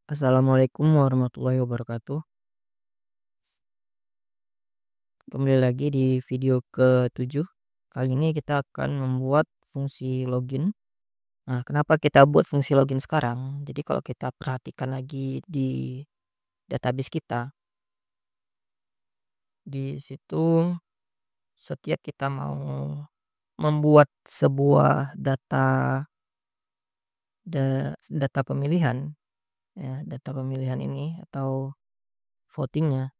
Assalamualaikum warahmatullahi wabarakatuh. Kembali lagi di video ke-7. Kali ini kita akan membuat fungsi login. Nah, kenapa kita buat fungsi login sekarang? Jadi kalau kita perhatikan lagi di database kita, di situ setiap kita mau membuat sebuah data pemilihan, ya, data pemilihan ini atau votingnya.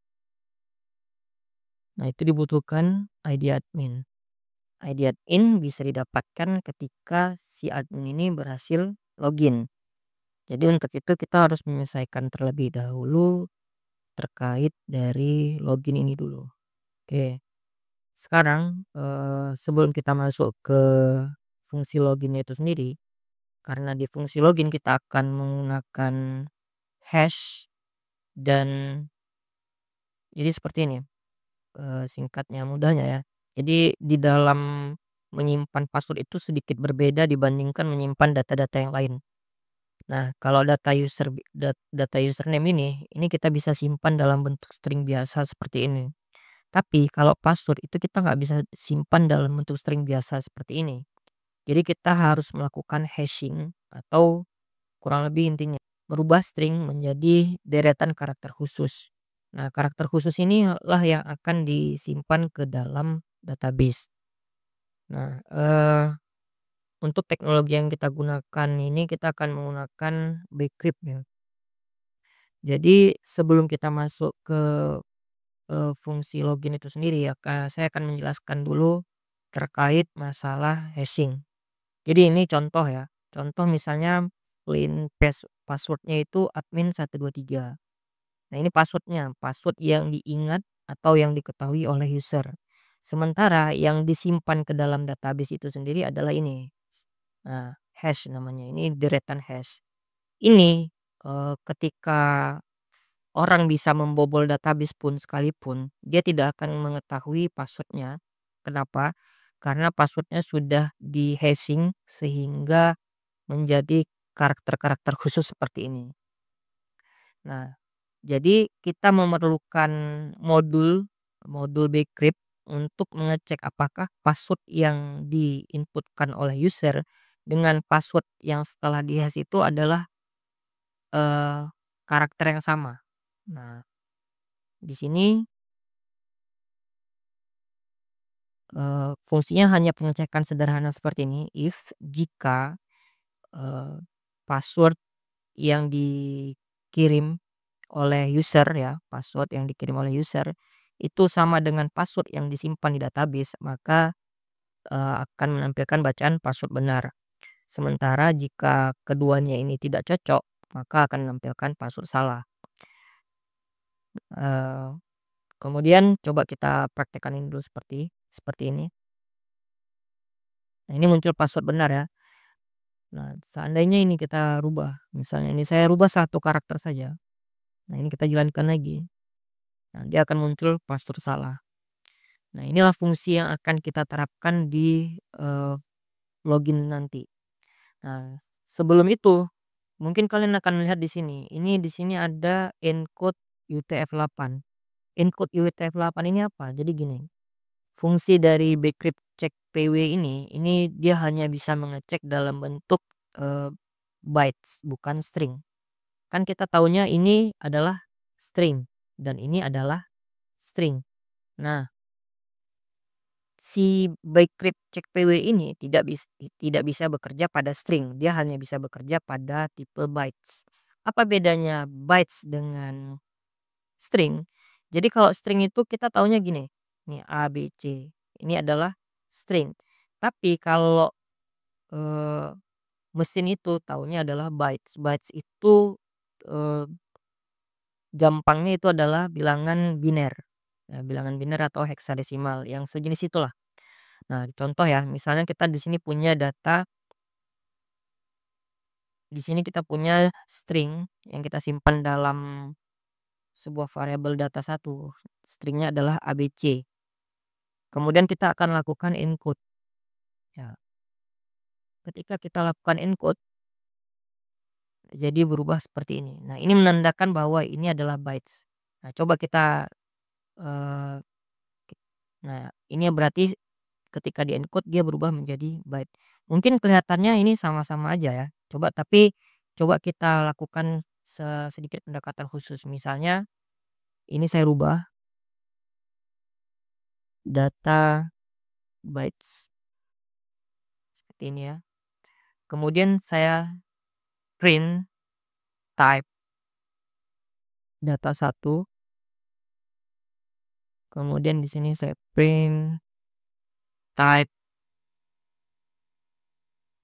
Nah, itu dibutuhkan ID admin. ID admin bisa didapatkan ketika si admin ini berhasil login. Jadi untuk itu kita harus menyelesaikan terlebih dahulu terkait dari login ini dulu. Oke. Sekarang sebelum kita masuk ke fungsi login itu sendiri, karena di fungsi login kita akan menggunakan hash dan jadi seperti ini, singkatnya mudahnya ya. Jadi di dalam menyimpan password itu sedikit berbeda dibandingkan menyimpan data-data yang lain. Nah, kalau data username ini kita bisa simpan dalam bentuk string biasa seperti ini. Tapi kalau password itu kita nggak bisa simpan dalam bentuk string biasa seperti ini. Jadi kita harus melakukan hashing atau kurang lebih intinya merubah string menjadi deretan karakter khusus. Nah, karakter khusus inilah yang akan disimpan ke dalam database. Nah, untuk teknologi yang kita gunakan ini kita akan menggunakan Bcrypt ya. Jadi sebelum kita masuk ke fungsi login itu sendiri ya, saya akan menjelaskan dulu terkait masalah hashing. Jadi ini contoh ya. Contoh misalnya passwordnya itu admin123. Nah, ini passwordnya, password yang diingat atau yang diketahui oleh user. Sementara yang disimpan ke dalam database itu sendiri adalah ini. Nah, hash namanya. Ini deretan hash. Ini ketika orang bisa membobol database pun sekalipun, dia tidak akan mengetahui passwordnya. Kenapa? Karena passwordnya sudah di-hashing sehingga menjadi karakter-karakter khusus seperti ini. Nah, jadi kita memerlukan modul modul Bcrypt untuk mengecek apakah password yang diinputkan oleh user dengan password yang setelah di-hash itu adalah eee, karakter yang sama. Nah, di sini fungsinya hanya pengecekan sederhana seperti ini, if jika eee, password yang dikirim oleh user ya, password yang dikirim oleh user itu sama dengan password yang disimpan di database, maka akan menampilkan bacaan password benar. Sementara jika keduanya ini tidak cocok, maka akan menampilkan password salah. Eee, Kemudian coba kita praktekkan ini dulu seperti seperti ini. Nah, ini muncul password benar ya. Nah, seandainya ini kita rubah, misalnya ini saya rubah satu karakter saja. Nah, ini kita jalankan lagi. Nah, dia akan muncul password salah. Nah, inilah fungsi yang akan kita terapkan di login nanti. Nah, sebelum itu mungkin kalian akan melihat di sini. Ini di sini ada encode UTF-8. Encode UTF-8 ini apa? Jadi gini, fungsi dari Bcrypt check PW ini dia hanya bisa mengecek dalam bentuk bytes bukan string. Kan kita taunya ini adalah string dan ini adalah string. Nah, si Bcrypt check PW ini tidak bisa bekerja pada string, dia hanya bisa bekerja pada tipe bytes. Apa bedanya bytes dengan string? Jadi kalau string itu kita taunya gini, nih A, B, C, ini adalah string. Tapi kalau eee, mesin itu taunya adalah bytes. Bytes itu eee, gampangnya itu adalah bilangan biner, bilangan biner atau heksadesimal yang sejenis itulah. Nah, contoh ya, misalnya kita di sini punya data, di sini kita punya string yang kita simpan dalam sebuah variabel data satu. Stringnya adalah ABC. Kemudian kita akan lakukan encode. Ya, ketika kita lakukan encode, jadi berubah seperti ini. Nah, ini menandakan bahwa ini adalah bytes. Nah, coba kita, eee, nah, ini berarti ketika di-encode dia berubah menjadi byte. Mungkin kelihatannya ini sama-sama aja ya, tapi coba kita lakukan sedikit pendekatan khusus. Misalnya ini saya rubah data bytes seperti ini ya. Kemudian saya print type data satu, kemudian di sini saya print type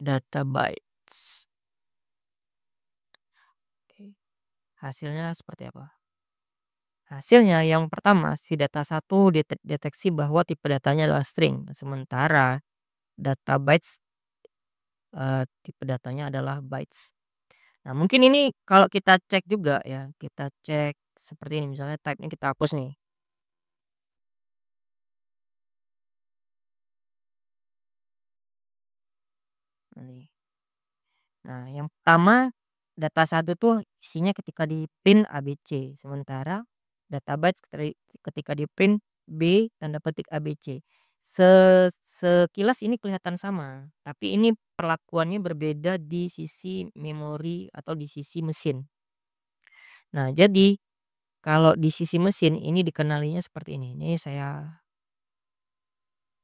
data bytes. Oke, hasilnya seperti apa? Hasilnya yang pertama si data satu deteksi bahwa tipe datanya adalah string, sementara data bytes, tipe datanya adalah bytes. Nah, mungkin ini kalau kita cek juga ya, kita cek seperti ini misalnya type-nya kita hapus nih. Nih. Nah, yang pertama data satu tuh isinya ketika di-print ABC, sementara data bytes ketika di-print B tanda petik ABC. Se Sekilas ini kelihatan sama, tapi ini perlakuannya berbeda di sisi memori atau di sisi mesin. Nah, jadi kalau di sisi mesin ini dikenalinya seperti ini. Ini saya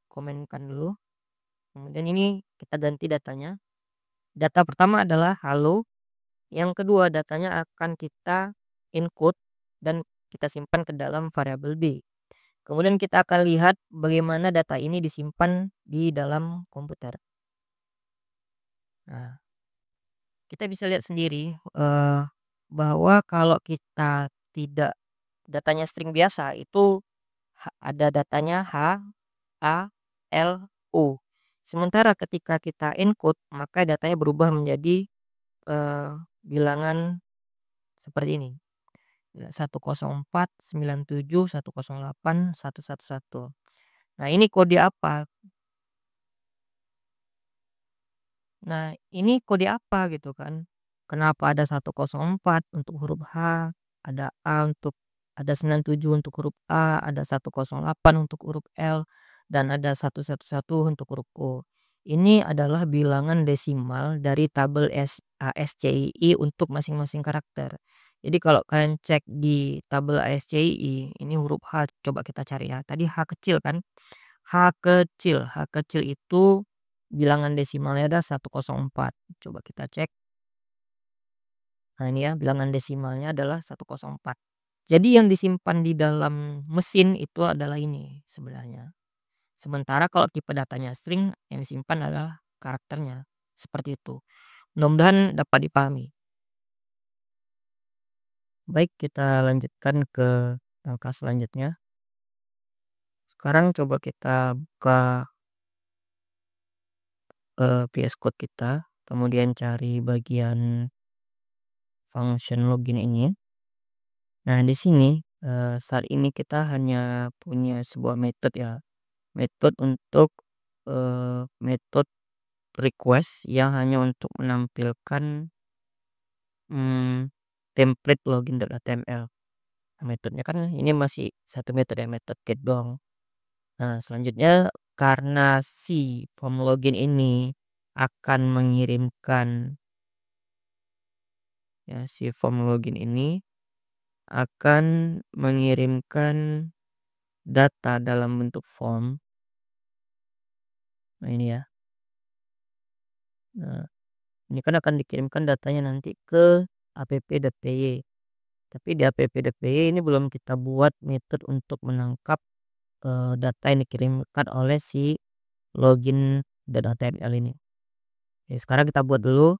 komenkan dulu, kemudian ini kita ganti datanya. Data pertama adalah halo. Yang kedua, datanya akan kita encode dan kita simpan ke dalam variabel B. Kemudian kita akan lihat bagaimana data ini disimpan di dalam komputer. Nah, kita bisa lihat sendiri bahwa kalau kita tidak datanya string biasa itu ada datanya H, A, L, U. Sementara ketika kita encode maka datanya berubah menjadi bilangan seperti ini. 104 97 108 111. Nah, ini kode apa? Nah, ini kode apa gitu kan? Kenapa ada 104 untuk huruf H, ada A untuk ada 97 untuk huruf A, ada 108 untuk huruf L, dan ada 111 untuk huruf O. Ini adalah bilangan desimal dari tabel ASCII untuk masing-masing karakter. Jadi kalau kalian cek di tabel ASCII, ini huruf H coba kita cari ya. Tadi H kecil kan? H kecil itu bilangan desimalnya ada 104. Coba kita cek. Nah, ini ya bilangan desimalnya adalah 104. Jadi yang disimpan di dalam mesin itu adalah ini sebenarnya. Sementara kalau tipe datanya string yang disimpan adalah karakternya. Seperti itu. Mudah-mudahan dapat dipahami. Baik, kita lanjutkan ke langkah selanjutnya. Sekarang coba kita buka VS Code kita, kemudian cari bagian function login ini. Nah, di sini saat ini kita hanya punya sebuah metode ya. Metode untuk metode request yang hanya untuk menampilkan template login.html. Nah, metodenya kan ini masih satu metode ya, metode get doang. Nah, selanjutnya karena si form login ini akan mengirimkan ya si form login ini akan mengirimkan data dalam bentuk form. Nah, ini ya. Nah, ini kan akan dikirimkan datanya nanti ke app.py. Tapi di app.py ini belum kita buat metode untuk menangkap data yang dikirimkan oleh si login.html ini. Oke, sekarang kita buat dulu.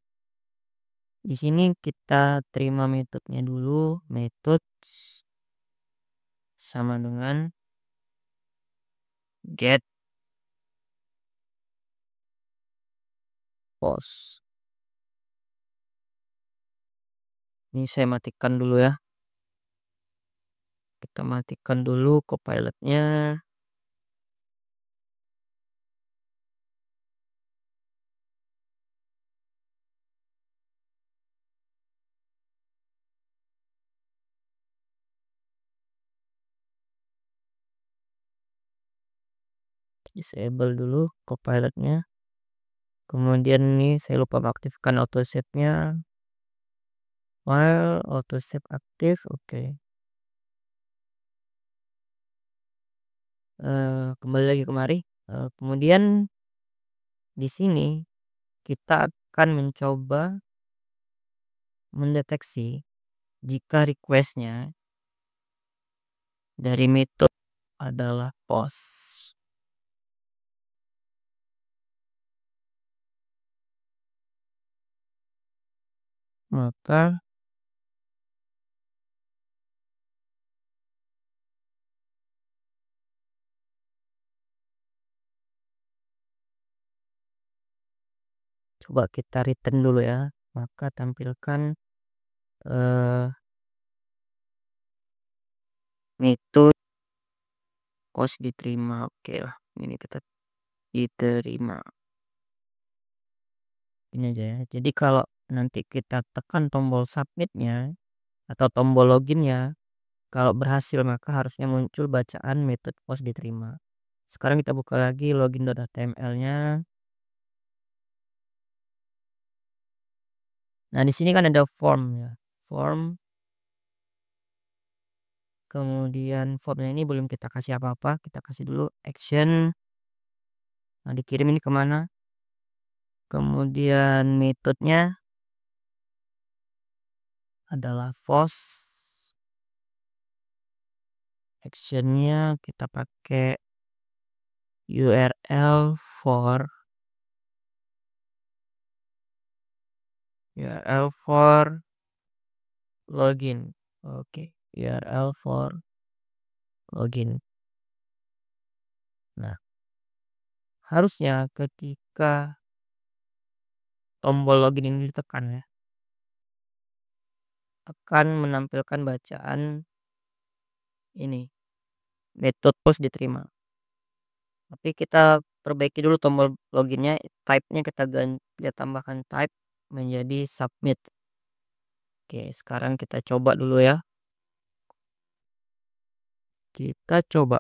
Di sini kita terima metodenya dulu. Metode sama dengan get post. Ini saya matikan dulu ya. Kita matikan dulu copilotnya. disable dulu Copilot-nya. Kemudian ini saya lupa mengaktifkan auto save-nya. File auto save aktif, oke. Kembali lagi kemari. Kemudian di sini kita akan mencoba mendeteksi jika requestnya dari metode adalah post. Maka coba kita return dulu ya. Maka tampilkan metode post diterima. Oke lah, ini kita diterima. Ini aja ya. Jadi kalau nanti kita tekan tombol submitnya atau tombol loginnya, kalau berhasil maka harusnya muncul bacaan metode post diterima. Sekarang kita buka lagi login.html-nya. Nah, di sini kan ada form ya. Form. Kemudian formnya ini belum kita kasih apa-apa. Kita kasih dulu action. Nah, dikirim ini kemana? Kemudian metodenya adalah post. Actionnya kita pakai URL for login. Oke, URL for login. Nah, harusnya ketika tombol login ini ditekan ya, akan menampilkan bacaan ini metode post diterima. Tapi kita perbaiki dulu tombol loginnya, type-nya kita tambahkan type menjadi submit. Oke, sekarang kita coba dulu ya. Kita coba.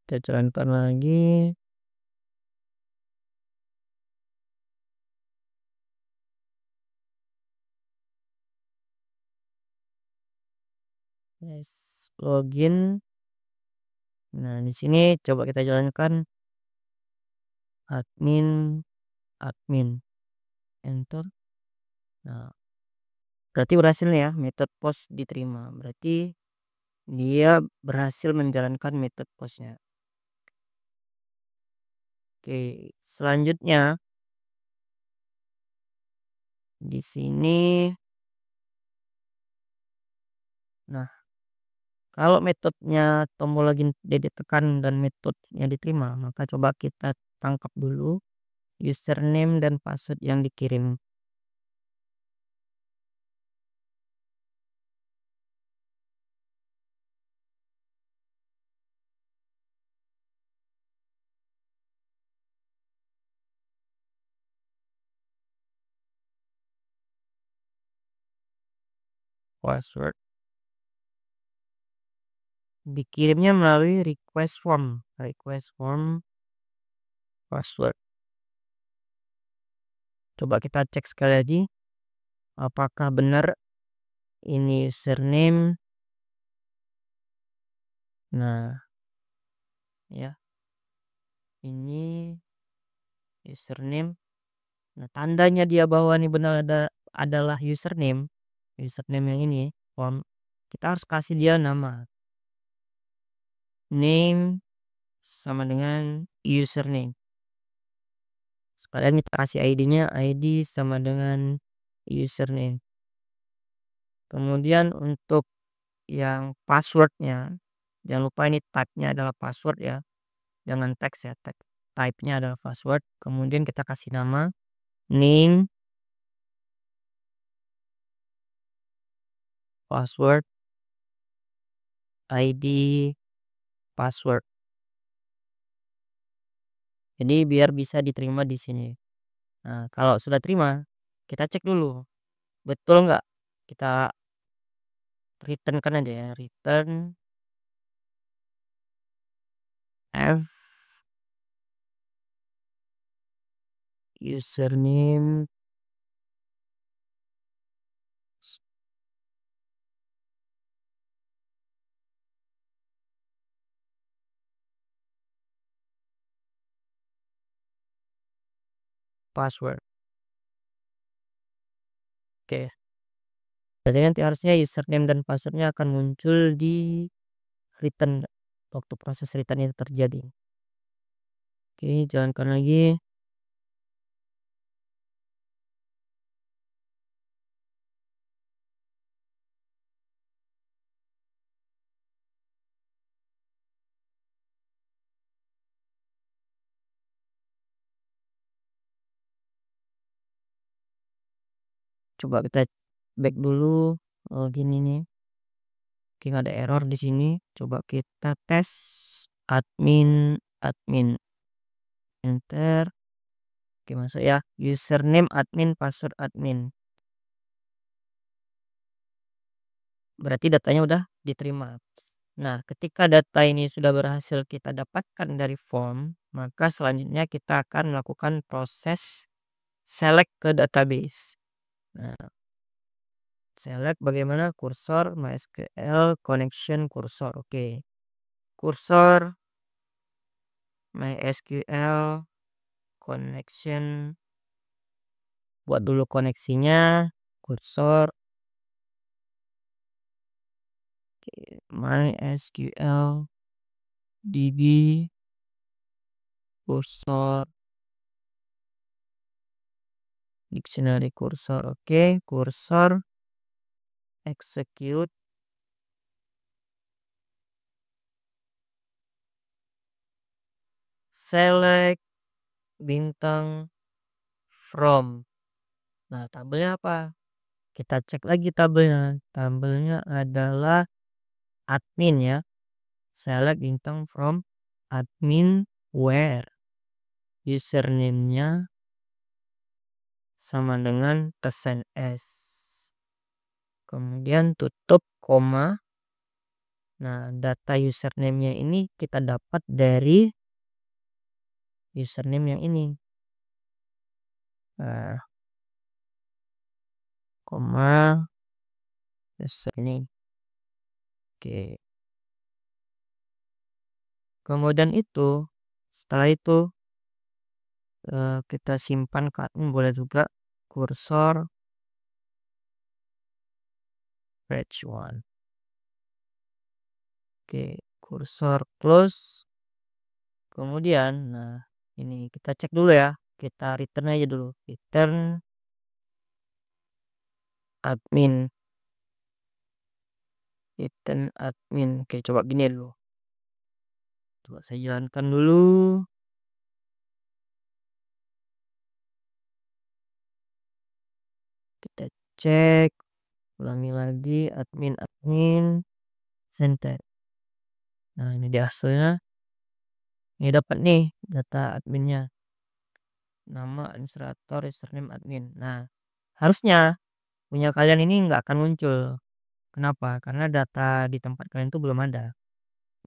Kita jalankan lagi. Yes, login. Nah, di sini coba kita jalankan admin enter. Nah, berarti berhasil nih ya, metode post diterima. Berarti dia berhasil menjalankan metode postnya. Oke, selanjutnya di sini. Nah, kalau metodenya tombol login ditekan dan metodenya diterima, maka coba kita tangkap dulu username dan password yang dikirim. Password dikirimnya melalui request form password. Coba kita cek sekali lagi apakah benar ini username. Nah, ya, ini username. Nah, tandanya dia bahwa ini benar adalah username yang ini form, kita harus kasih dia nama. Name sama dengan username. Sekalian kita kasih ID-nya, ID sama dengan username. Kemudian untuk yang passwordnya, jangan lupa ini type-nya adalah password ya, jangan teks ya, type-nya adalah password. Kemudian kita kasih nama name, password, ID, password. Jadi biar bisa diterima di sini. Nah, kalau sudah terima, kita cek dulu, betul nggak? Kita return kan aja ya, return f username password. Oke. Berarti nanti harusnya username dan passwordnya akan muncul di return waktu proses return itu terjadi. Oke, jalankan lagi. Coba kita back dulu. Oh, gini nih. Oke, nggak ada error di sini. Coba kita tes admin enter. Oke, masuk ya. Username admin, password admin. Berarti datanya udah diterima. Nah, ketika data ini sudah berhasil kita dapatkan dari form, maka selanjutnya kita akan melakukan proses select ke database. Nah, select bagaimana kursor MySQL connection kursor. Oke. Kursor MySQL connection, buat dulu koneksinya, kursor MySQL DB kursor dictionary kursor. Oke, kursor execute select bintang from. Nah, tabelnya apa? Kita cek lagi tabelnya. Tabelnya adalah admin ya. Select bintang from admin where. Username-nya sama dengan persen S. Kemudian tutup koma. Nah, data username-nya ini kita dapat dari username yang ini. Nah, koma username. Oke. Kemudian itu setelah itu kita simpan ke admin boleh juga, kursor page one. Oke, kursor close. Kemudian nah ini kita cek dulu ya, kita return aja dulu, return admin, return admin. Oke, coba gini dulu, coba saya jalankan dulu. Kita cek ulangi lagi admin center. Nah, ini di hasilnya, ini dapat nih data adminnya, nama administrator, username admin. Nah, harusnya punya kalian ini nggak akan muncul. Kenapa? Karena data di tempat kalian itu belum ada.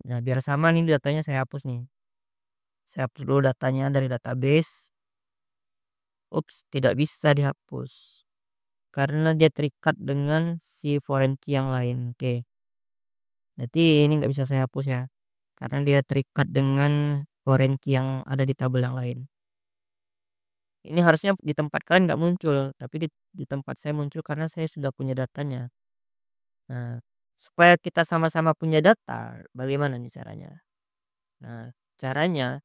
Nah, biar sama nih datanya saya hapus nih. Saya hapus dulu datanya dari database. Ups, tidak bisa dihapus. Karena dia terikat dengan si foreign key yang lain. Oke. Berarti ini nggak bisa saya hapus ya. Karena dia terikat dengan foreign key yang ada di tabel yang lain. Ini harusnya di tempat kalian nggak muncul. Tapi di tempat saya muncul karena saya sudah punya datanya. Nah, supaya kita sama-sama punya data, bagaimana nih caranya? Nah, caranya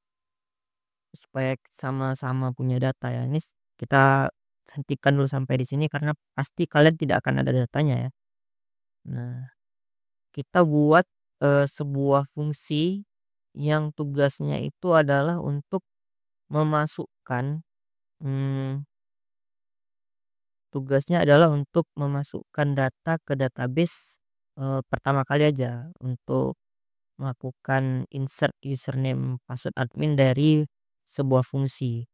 supaya sama-sama punya data ya. Ini kita hentikan dulu sampai di sini karena pasti kalian tidak akan ada datanya ya. Nah, kita buat sebuah fungsi yang tugasnya itu adalah untuk memasukkan tugasnya adalah untuk memasukkan data ke database, pertama kali aja untuk melakukan insert username password admin dari sebuah fungsi.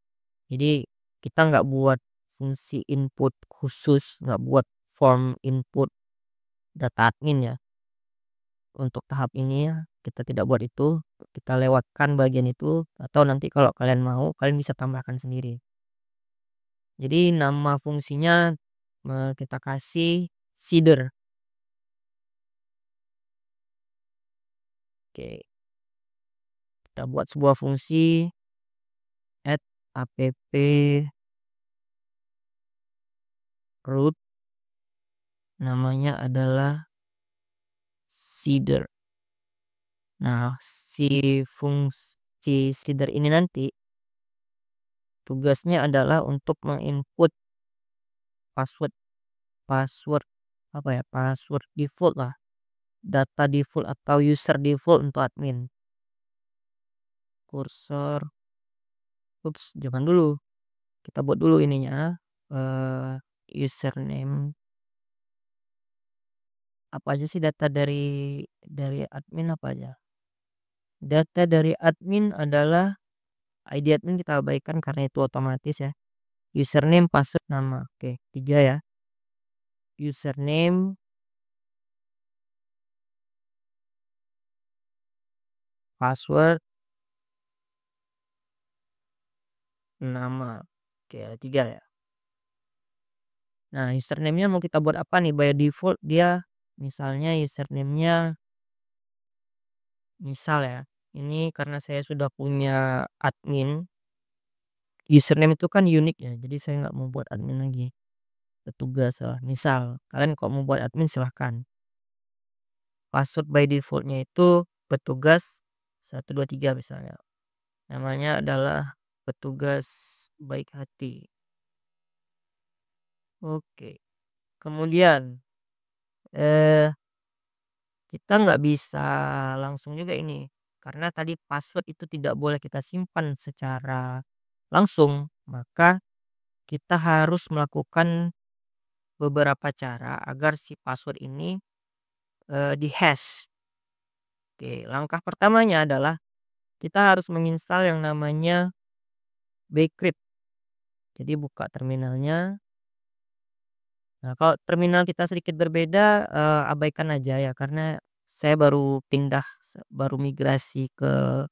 Jadi kita nggak buat fungsi input khusus, nggak buat form input data admin ya. Untuk tahap ini ya, kita tidak buat itu, kita lewatkan bagian itu atau nanti kalau kalian mau, kalian bisa tambahkan sendiri. Jadi nama fungsinya, kita kasih seeder. Oke, kita buat sebuah fungsi add app root, namanya adalah seeder. Nah, si fungsi seeder ini nanti tugasnya adalah untuk menginput password password apa ya, password default lah, data default atau user default untuk admin. Kursor, jangan dulu, kita buat dulu ininya, username. Apa aja sih data dari admin apa aja? Data dari admin adalah ID admin kita abaikan karena itu otomatis ya. Username, password, nama. Oke, 3 ya. Username, password, nama. Oke, ada 3 ya. Nah, username-nya mau kita buat apa nih? By default dia misalnya username-nya misal ya. Ini karena saya sudah punya admin, username itu kan unik ya. Jadi saya nggak mau buat admin lagi. Petugas lah. Misal kalian kok mau buat admin silahkan. Password by defaultnya itu petugas 123 misalnya. Namanya adalah petugas baik hati. Oke. Kemudian eh kita nggak bisa langsung juga ini, karena tadi password itu tidak boleh kita simpan secara langsung, maka kita harus melakukan beberapa cara agar si password ini dihash. Oke, langkah pertamanya adalah kita harus menginstal yang namanya Bcrypt. Jadi buka terminalnya. Nah, kalau terminal kita sedikit berbeda, abaikan aja ya karena saya baru pindah, baru migrasi ke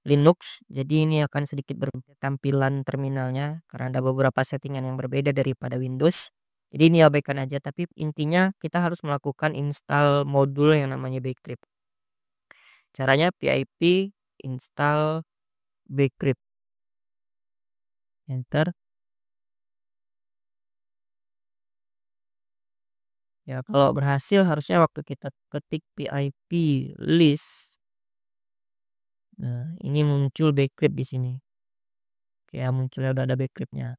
Linux. Jadi ini akan sedikit berbeda tampilan terminalnya karena ada beberapa settingan yang berbeda daripada Windows. Jadi ini abaikan aja, tapi intinya kita harus melakukan install modul yang namanya Bcrypt. Caranya pip install Bcrypt. Enter. Ya, kalau berhasil harusnya waktu kita ketik pip list, nah ini muncul Bcrypt di sini. Oke, ya munculnya udah ada Bcryptnya.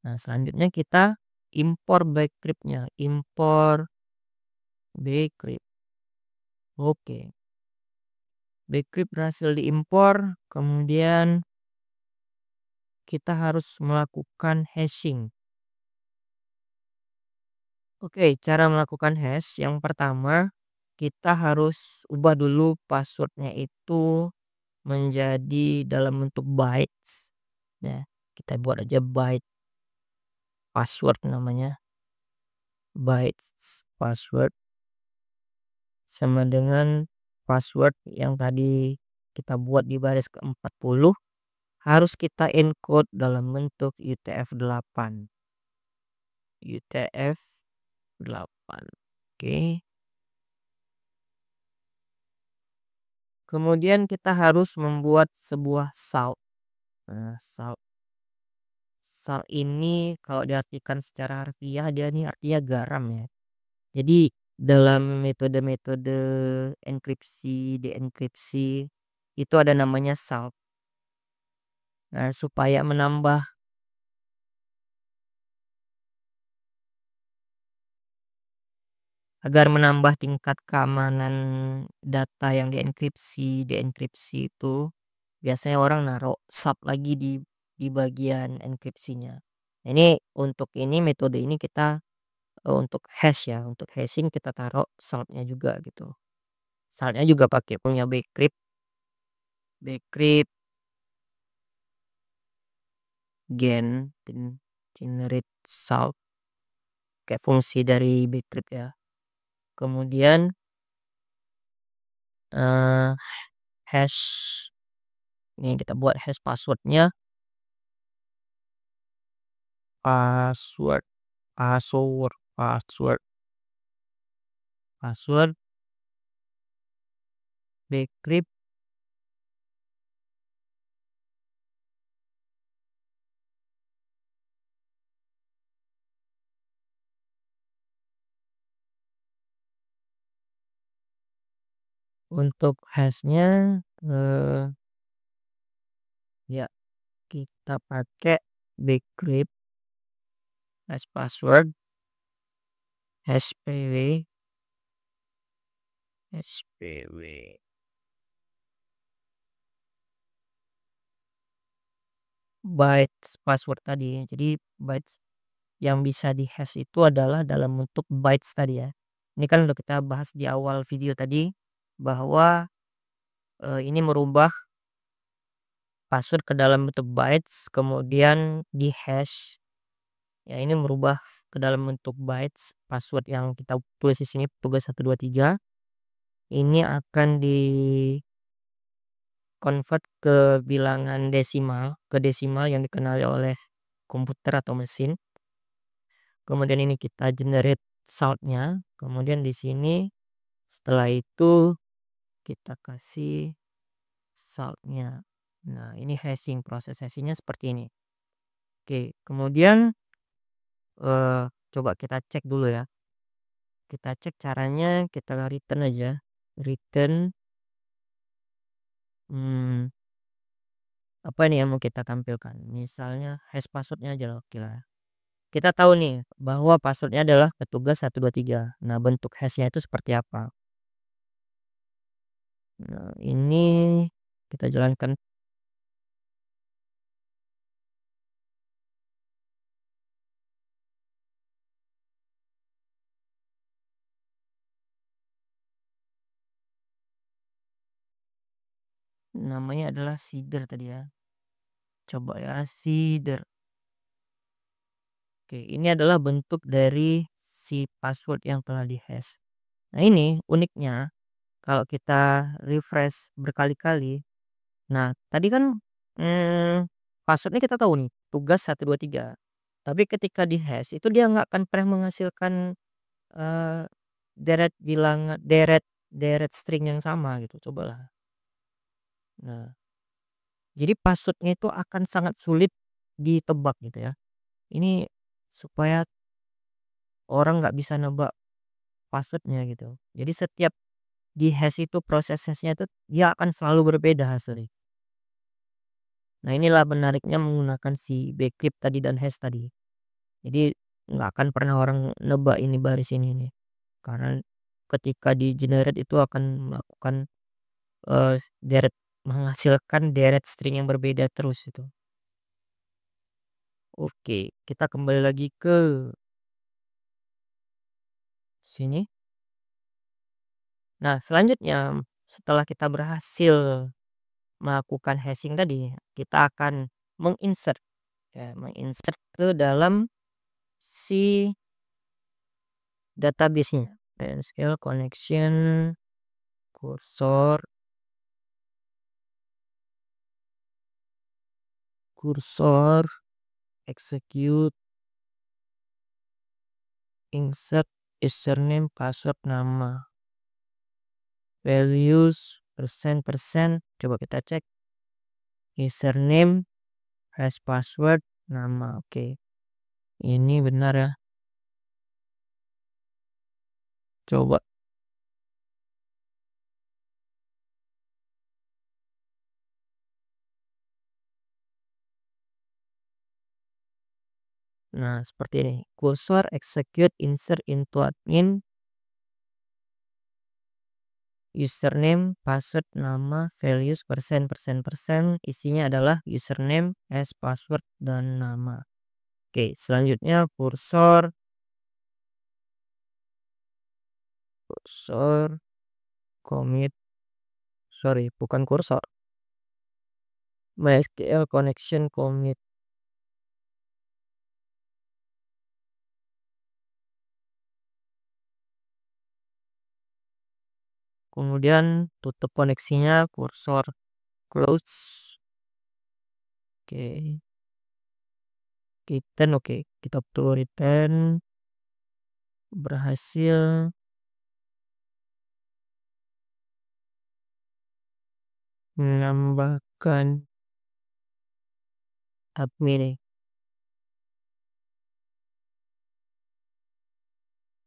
Nah, selanjutnya kita impor Bcryptnya, impor Bcrypt. Oke. Bcrypt berhasil diimpor, kemudian kita harus melakukan hashing. Oke, cara melakukan hash yang pertama kita harus ubah dulu passwordnya itu menjadi dalam bentuk bytes. Ya, kita buat aja byte password namanya. Bytes password sama dengan password yang tadi kita buat di baris ke-40 harus kita encode dalam bentuk UTF-8. UTF-8. Oke. Kemudian kita harus membuat sebuah salt. Nah, salt ini kalau diartikan secara harfiah dia ini artinya garam ya. Jadi dalam metode-metode enkripsi, dienkripsi itu ada namanya salt. Nah, supaya menambah agar menambah tingkat keamanan data yang dienkripsi itu biasanya orang naruh sub lagi di bagian enkripsinya. Ini untuk ini metode ini kita, untuk hash ya, untuk hashing kita taruh saltnya juga gitu. Saltnya juga pakai punya Bcrypt generate salt, kayak fungsi dari Bcrypt ya. Kemudian, eee, hash ini kita buat hash passwordnya, password password password password Bcrypt. Untuk hashnya, ya kita pakai Bcrypt hash password spw bytes password tadi. Jadi bytes yang bisa di-hash itu adalah dalam bentuk bytes tadi ya. Ini kan udah kita bahas di awal video tadi bahwa, ini merubah password ke dalam bentuk bytes kemudian di-hash. Ya ini merubah ke dalam bentuk bytes password yang kita tulis di sini tugas 123 ini akan di-convert ke bilangan desimal, ke desimal yang dikenali oleh komputer atau mesin. Kemudian ini kita generate saltnya, kemudian di sini setelah itu kita kasih saltnya. Nah, ini hashing, proses hashingnya seperti ini. Oke, kemudian coba kita cek dulu ya. Kita cek caranya, kita return aja. Return, apa nih yang mau kita tampilkan? Misalnya hash passwordnya aja lah, oke lah. Kita tahu nih bahwa passwordnya adalah petugas 123. Nah, bentuk hashnya itu seperti apa? Nah, ini kita jalankan. Namanya adalah seeder tadi ya. Coba ya, seeder. Oke, ini adalah bentuk dari si password yang telah di-hash. Nah, ini uniknya kalau kita refresh berkali-kali. Nah, tadi kan, password kita tahu nih, tugas 123. Tapi ketika di-hash itu dia nggak akan pernah menghasilkan, eee, deret deret string yang sama gitu, cobalah. Nah, jadi password itu akan sangat sulit ditebak gitu ya. Ini supaya orang nggak bisa nebak passwordnya gitu. Jadi setiap di-hash itu proses hash-nya itu dia akan selalu berbeda hasilnya. Nah, inilah menariknya menggunakan si Bcrypt tadi dan hash tadi. Jadi nggak akan pernah orang nebak ini baris ini nih. Karena ketika di-generate itu akan melakukan, deret menghasilkan deret string yang berbeda terus itu. Oke, kita kembali lagi ke sini. Nah, selanjutnya setelah kita berhasil melakukan hashing tadi, kita akan menginsert ya, menginsert ke dalam si database-nya. PSQL connection, cursor cursor, execute, insert, username, password, nama, values, persen, coba kita cek, username, hash password, nama, oke. Ini benar ya. Coba. Nah, seperti ini. Cursor, execute, insert into admin, username, password, nama, values, persen, isinya adalah username, hash password, dan nama. Oke, selanjutnya kursor kursor commit, sorry bukan kursor, MySQL connection commit. Kemudian tutup koneksinya, kursor close. Oke, return, oke, kita perlu return berhasil menambahkan admin.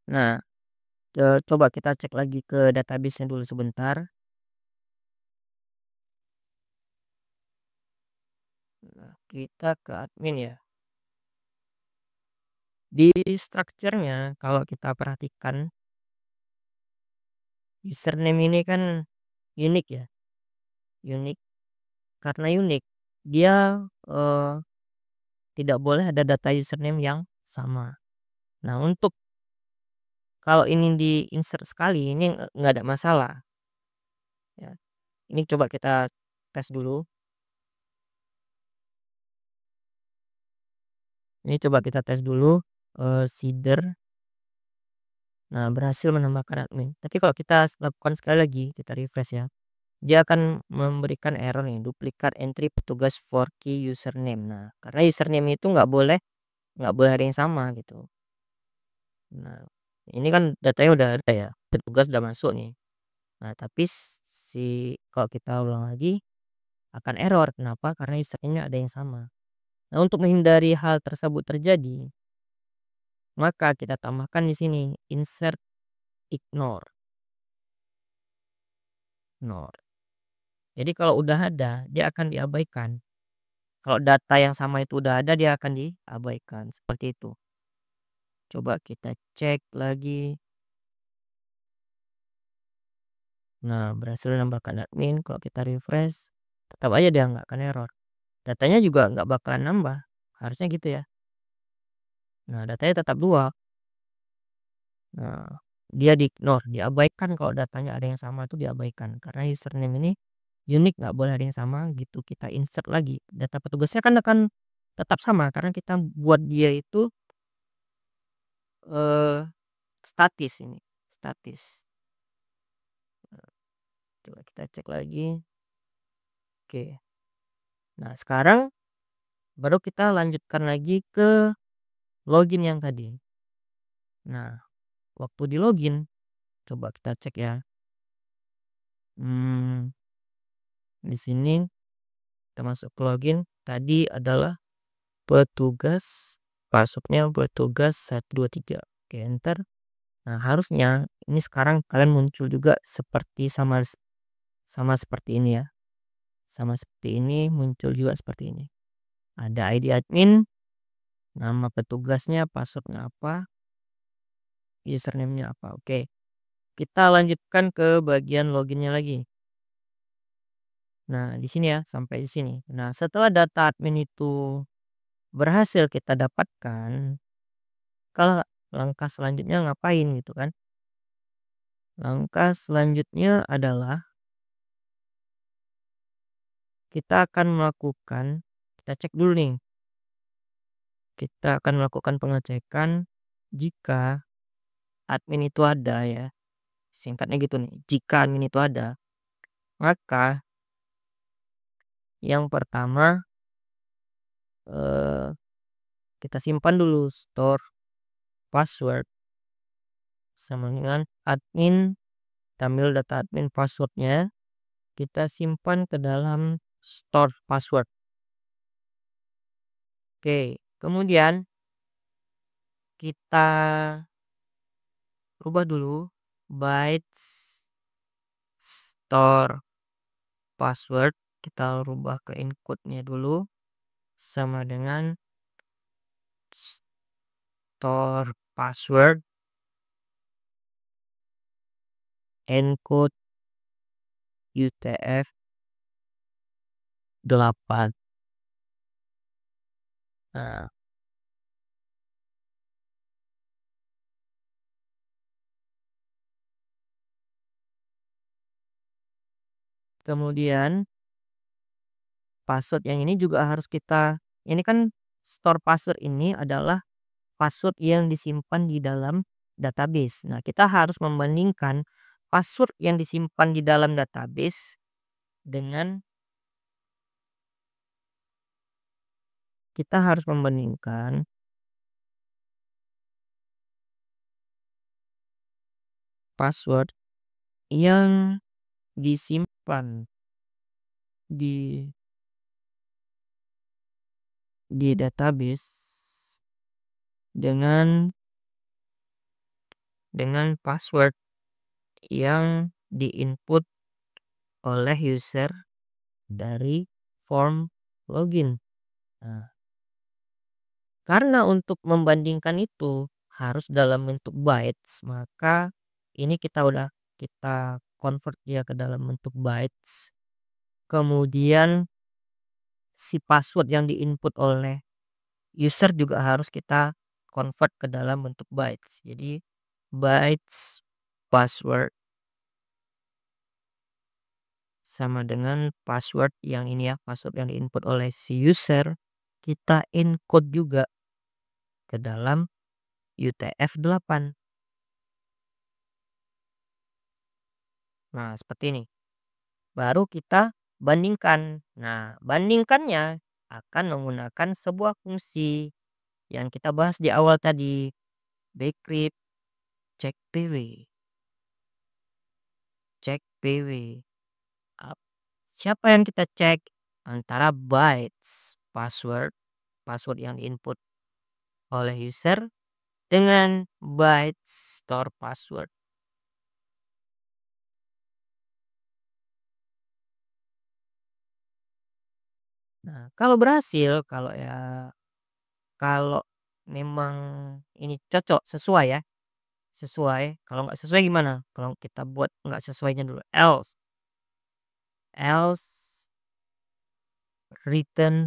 Nah, coba kita cek lagi ke database-nya dulu sebentar. Nah, kita ke admin ya. Di strukturnya kalau kita perhatikan, username ini kan unik ya, unik. Karena unik, dia tidak boleh ada data username yang sama. Nah, untuk kalau ini di-insert sekali ini nggak ada masalah ya. Ini coba kita tes dulu. Ini coba kita tes dulu, seeder. Nah, berhasil menambahkan admin. Tapi kalau kita lakukan sekali lagi, kita refresh ya, dia akan memberikan error nih, duplikat entry petugas for key username. Nah, karena username itu nggak boleh ada yang sama gitu. Nah, ini kan datanya udah ada ya, petugas udah masuk nih. Nah, tapi kalau kita ulang lagi akan error. Kenapa? Karena username-nya ada yang sama. Nah, untuk menghindari hal tersebut terjadi, maka kita tambahkan di sini insert ignore. Ignore. Jadi kalau udah ada, dia akan diabaikan. Kalau data yang sama itu udah ada, dia akan diabaikan. Seperti itu. Coba kita cek lagi. Nah, berhasil menambahkan admin. Kalau kita refresh, tetap aja dia nggak akan error. Datanya juga nggak bakalan nambah. Harusnya gitu ya. Nah, datanya tetap 2. Nah, dia di-ignore, diabaikan. Kalau datanya ada yang sama itu diabaikan. Karena username ini unik, nggak boleh ada yang sama gitu. Kita insert lagi. Data petugasnya kan akan tetap sama. Karena kita buat dia itu eh statis ini. Statis. Coba kita cek lagi. Oke. Nah, sekarang baru kita lanjutkan lagi ke login yang tadi. Nah, waktu di login, coba kita cek ya. Hmm, di sini kita masuk ke login. Tadi adalah petugas, passwordnya petugas 123. Oke, enter. Nah, harusnya ini sekarang kalian muncul juga seperti sama seperti ini ya. Sama seperti ini, muncul juga seperti ini. Ada ID admin, nama petugasnya, passwordnya apa, username-nya apa. Oke. Kita lanjutkan ke bagian loginnya lagi. Nah, di sini ya, sampai di sini. Nah, setelah data admin itu berhasil kita dapatkan, kalau langkah selanjutnya ngapain gitu kan? Langkah selanjutnya adalah kita akan melakukan, kita cek dulu nih. Kita akan melakukan pengecekan jika admin itu ada ya. Singkatnya gitu nih. Jika admin itu ada, maka yang pertama eh, kita simpan dulu store password sama dengan admin. Kita ambil data admin passwordnya, kita simpan ke dalam store password. Oke, kemudian kita rubah dulu bytes store password, kita rubah ke encode-nya dulu sama dengan store password encode UTF-8. Nah, Kemudian password yang ini juga harus ini kan store password ini adalah password yang disimpan di dalam database. Nah, kita harus membandingkan password yang disimpan di dalam database dengan kita harus membandingkan password yang disimpan di database dengan password yang diinput oleh user dari form login. Nah, karena untuk membandingkan itu harus dalam bentuk bytes, maka ini kita convert dia ke dalam bentuk bytes. Kemudian si password yang diinput oleh user juga harus kita convert ke dalam bentuk bytes. Jadi bytes password sama dengan password yang ini ya, password yang diinput oleh si user, kita encode juga ke dalam UTF-8. Nah, seperti ini. Baru kita bandingkan. Nah, bandingkannya akan menggunakan sebuah fungsi yang kita bahas di awal tadi, bcrypt check PW. Cek PW. Siapa yang kita cek? Antara bytes password yang diinput oleh user dengan bytes store password. Nah, kalau berhasil, kalau memang ini cocok, sesuai ya, sesuai. Kalau nggak sesuai gimana? Kalau kita buat nggak sesuainya dulu, else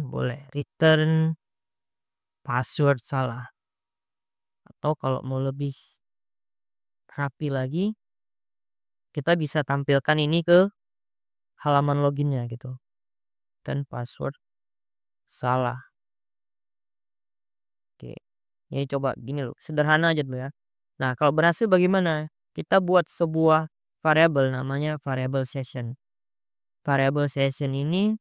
boleh return password salah. Atau kalau mau lebih rapi lagi, kita bisa tampilkan ini ke halaman loginnya gitu. Dan password salah. Oke. Ini coba gini loh, sederhana aja dulu ya. Nah, kalau berhasil bagaimana? Kita buat sebuah variabel namanya variabel session. Variabel session ini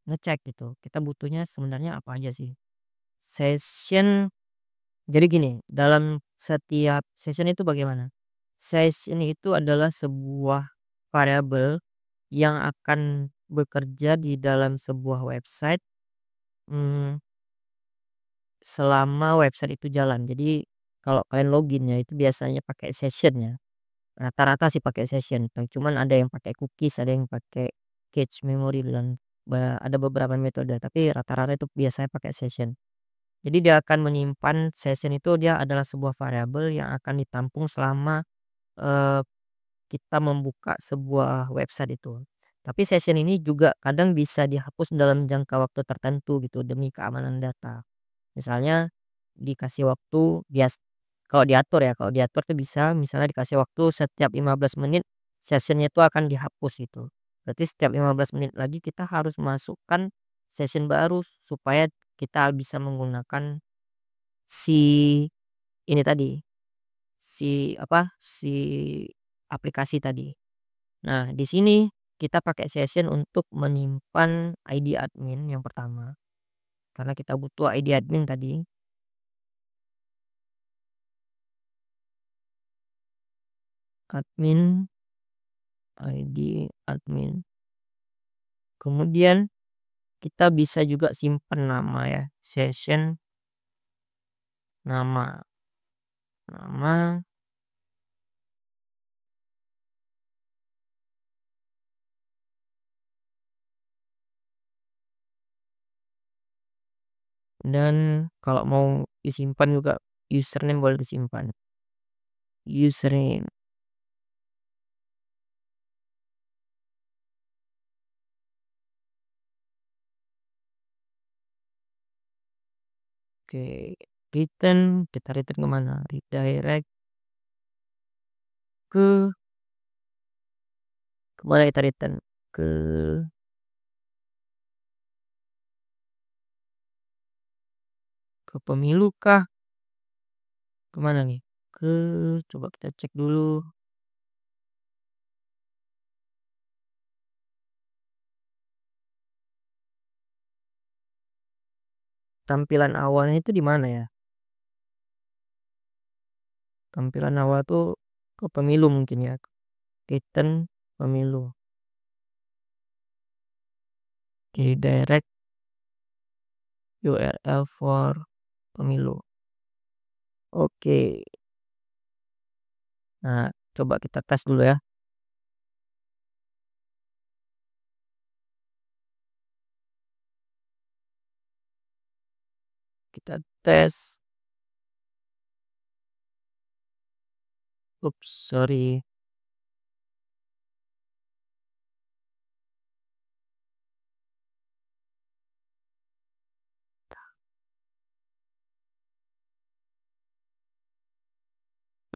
ngecek gitu. Kita butuhnya sebenarnya apa aja sih? Session. Jadi gini, dalam setiap session itu bagaimana? Session itu adalah sebuah variabel yang akan bekerja di dalam sebuah website mm, selama website itu jalan. Jadi kalau kalian loginnya itu biasanya pakai sessionnya. Rata-rata sih pakai session. Cuman ada yang pakai cookies, ada yang pakai cache memory dan ada beberapa metode. Tapi rata-rata itu biasanya pakai session. Jadi dia akan menyimpan session itu dia adalah sebuah variabel yang akan ditampung selama eh, kita membuka sebuah website itu. Tapi session ini juga kadang bisa dihapus dalam jangka waktu tertentu gitu demi keamanan data. Misalnya dikasih waktu kalau diatur tuh bisa misalnya dikasih waktu setiap 15 menit sessionnya itu akan dihapus itu. Berarti setiap 15 menit lagi kita harus masukkan session baru supaya kita bisa menggunakan si ini tadi, si aplikasi tadi. Nah, di sini kita pakai session untuk menyimpan ID admin yang pertama. Karena kita butuh ID admin tadi. Admin, ID admin. Kemudian kita bisa juga simpan nama ya. Session nama. Nama dan kalau mau disimpan juga username boleh disimpan. Username. Oke, kita return kemana? Redirect ke Kemana kita return? Ke pemilu kah? Kemana nih? Coba kita cek dulu. Tampilan awalnya itu di mana ya? Tampilan awal tuh ke pemilu mungkin ya. Return pemilu. Jadi direct URL for pemilu. Oke. Nah, coba kita tes dulu ya. Kita tes. Ups, sorry.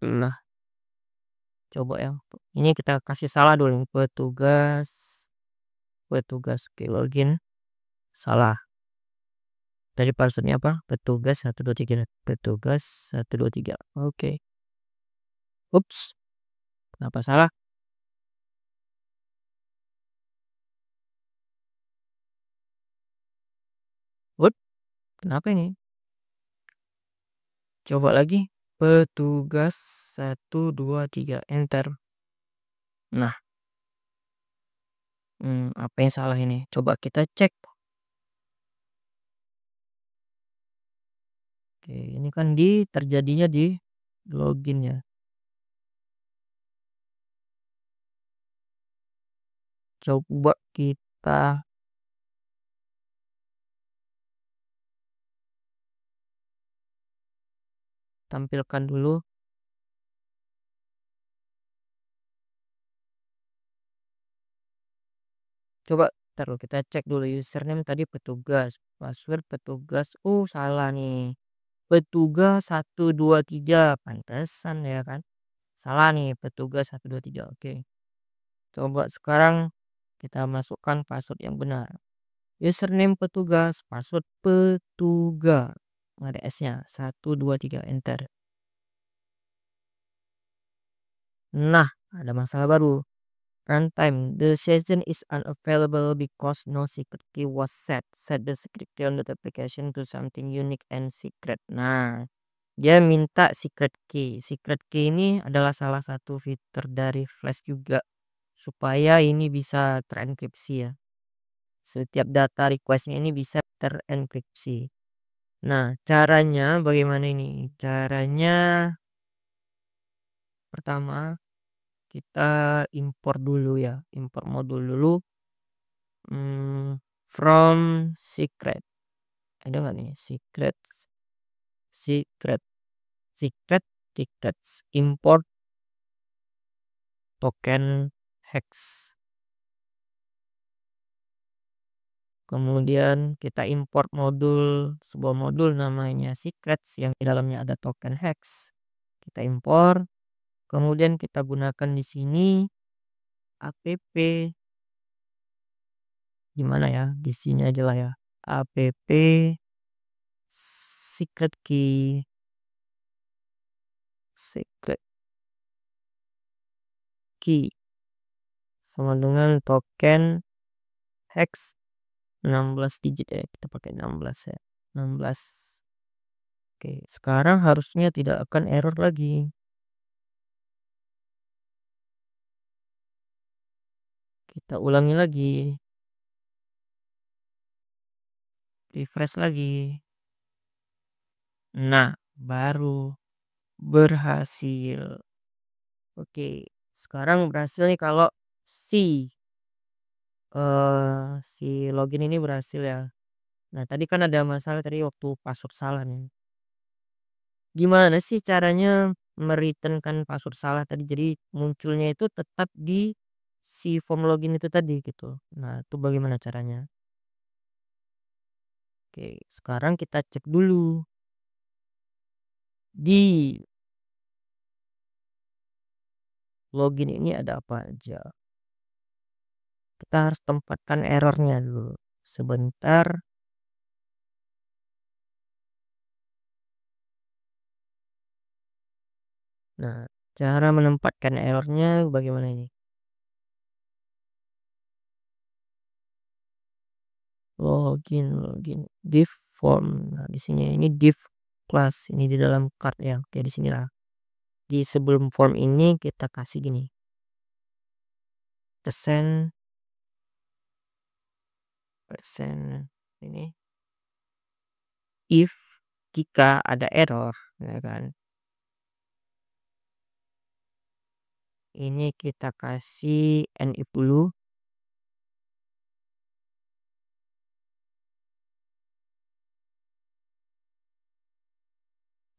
Nah, coba ya. Ini kita kasih salah dulu nih. Petugas ke login. Salah. Tadi passwordnya apa? Petugas 123. Petugas 123. Oke. Ups. Kenapa salah? What? Kenapa ini? Coba lagi. Petugas 123. Enter. Nah, apa yang salah ini? Coba kita cek. Oke, ini kan terjadinya di login ya. Coba kita tampilkan dulu. Coba taruh kita cek dulu username tadi petugas, password petugas. Oh, salah nih. Petugas 123. Pantesan ya kan. Salah nih, petugas 123. Oke. Coba sekarang kita masukkan password yang benar. Username petugas, password petugas. Ada S-nya. 123 enter. Nah, ada masalah baru. Runtime. The session is unavailable because no secret key was set. Set the secret key on the application to something unique and secret. Nah, dia minta secret key. Secret key ini adalah salah satu fitur dari Flash juga. Supaya ini bisa terenkripsi ya. Setiap data requestnya ini bisa terenkripsi. Nah, caranya bagaimana ini? Caranya pertama kita import dulu ya. Import modul dulu. From secret. Ada nggak nih? Secret, secrets, import token hex. Kemudian kita import sebuah modul namanya secrets yang di dalamnya ada token hex. Kita import, kemudian kita gunakan di sini app gimana ya? Di sini aja lah ya. App secret key secret key sama dengan token hex 16 digit ya, kita pakai 16 ya. 16. Oke, sekarang harusnya tidak akan error lagi. Kita ulangi lagi. Refresh lagi. Nah, baru berhasil. Oke, sekarang berhasil nih kalau si login ini berhasil ya. Nah, tadi kan ada masalah tadi waktu password salah nih. Gimana sih caranya mereturnkan password salah tadi? Jadi munculnya itu tetap di si form login itu tadi gitu. Nah, itu bagaimana caranya? Oke, sekarang kita cek dulu di login ini ada apa aja. Kita harus tempatkan errornya dulu. Sebentar. Nah, cara menempatkan errornya bagaimana ini? Login div form. Nah, di sini ini div class ini di dalam card ya. Oke, di sini lah. Di sebelum form ini kita kasih gini. Persen ini if jika ada error ya kan. Ini kita kasih and if dulu.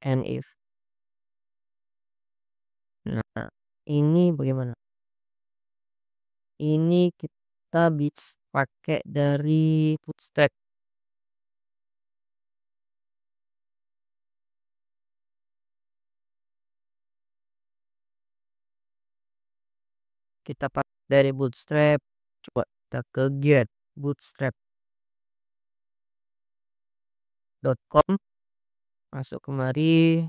And if. Nah, ini bagaimana? Ini kita bisa pakai dari Bootstrap. Kita pakai dari Bootstrap. Coba kita ke get bootstrap.com, masuk kemari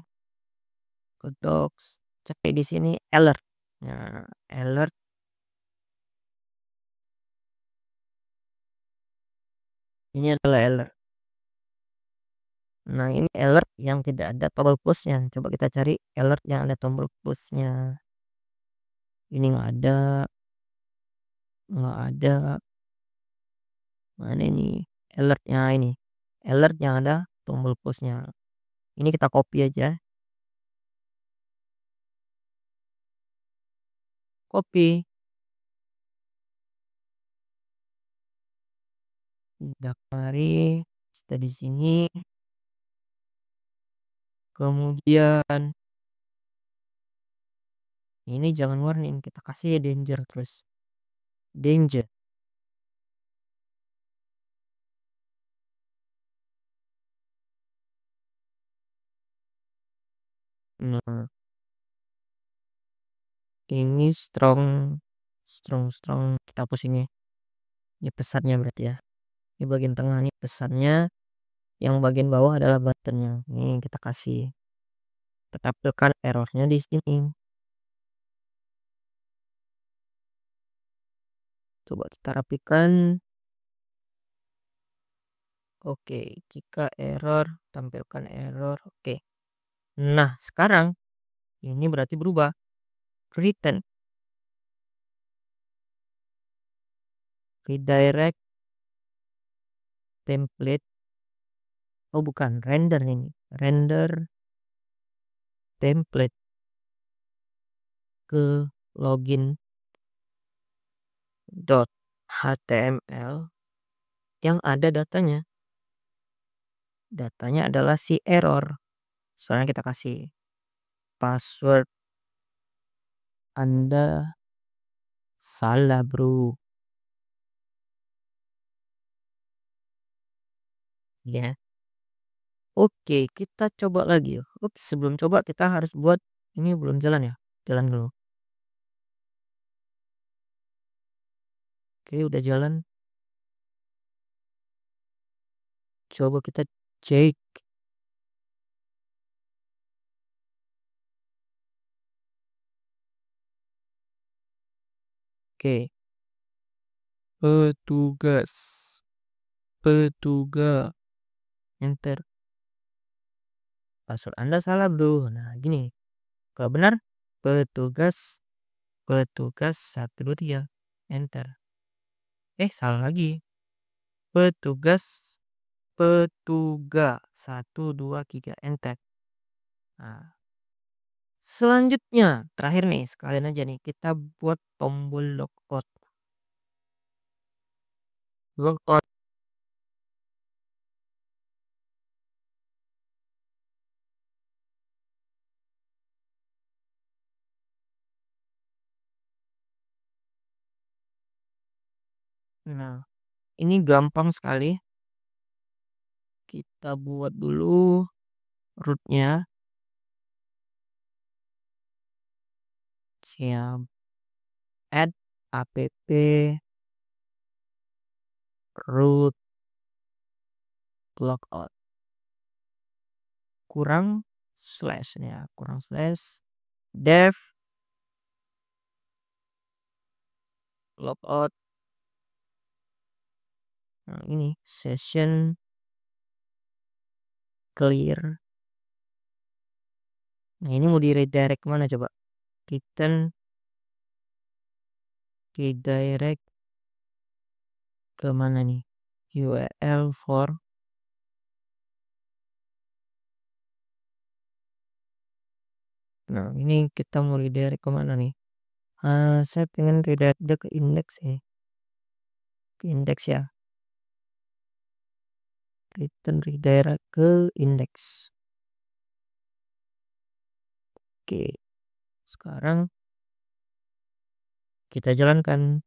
ke docs, cek di sini alert. Nah, alert ini adalah alert. Nah, ini alert yang tidak ada tombol plusnya. Coba kita cari alert yang ada tombol plusnya. Ini nggak ada, nggak ada. Mana ini alertnya ini? Alert yang ada tombol plusnya. Ini kita copy aja. Copy. Udah kemari. Kita di sini. Kemudian ini jangan warning, kita kasih danger terus. Danger. Nah, ini strong kita hapus ini. Ini pesannya berarti ya. Ini bagian tengah ini pesannya. Yang bagian bawah adalah buttonnya. Ini kita kasih. Kita tampilkan errornya di sini. Coba kita rapikan. Oke, jika error, tampilkan error. Oke. Nah, sekarang ini berarti berubah. Return, redirect template. Oh, bukan, render ini. Render template ke login .html yang ada datanya. Datanya adalah si error. Soalnya kita kasih password Anda salah, bro. Ya. Oke, kita coba lagi ya. Ups, sebelum coba kita harus buat ini belum jalan ya. Jalan dulu. Oke, udah jalan. Coba kita cek. Oke. Petugas. Petugas. Enter. Password Anda salah, bro. Nah, gini. Kalau benar, petugas. Petugas 123. Enter. Salah lagi. Petugas. Petugas 123. Enter. Nah, selanjutnya, terakhir nih, sekalian aja nih, kita buat tombol logout. Logout. Nah, ini gampang sekali. Kita buat dulu rootnya. Siap. Add app root logout kurang slash ya, kurang slash dev logout. Nah, ini session clear. Nah, ini mau di redirect mana coba? Return redirect ke mana nih? URL for. Nah, ini kita mau redirect ke mana nih? Saya pengen redirect dia ke index ya. Ke index ya. Return redirect ke index. Oke. Sekarang kita jalankan.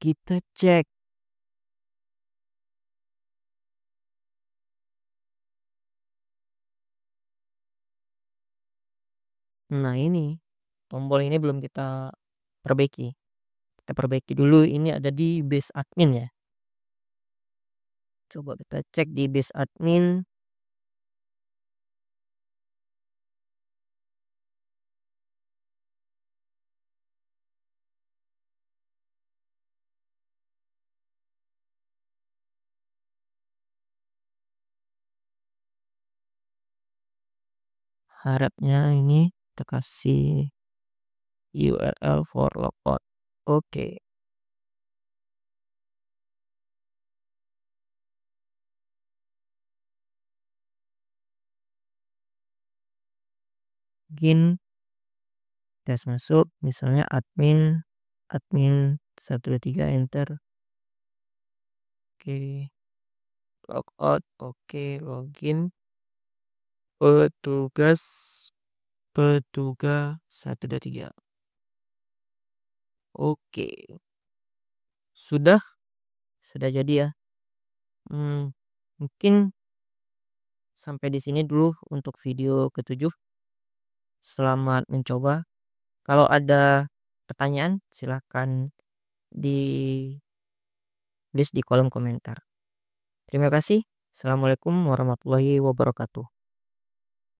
Kita cek. Nah, ini tombol ini belum kita perbaiki. Kita perbaiki dulu, ini ada di base admin ya. Coba kita cek di base admin. Harapnya ini kita kasih URL for logout. Oke. Mungkin tes masuk misalnya admin admin 123 enter. Oke. Logout. Oke, login. Petugas petugas 123. Oke. Sudah jadi ya. Mungkin sampai di sini dulu untuk video ketujuh. Selamat mencoba. Kalau ada pertanyaan silahkan di list di kolom komentar. Terima kasih. Assalamualaikum warahmatullahi wabarakatuh.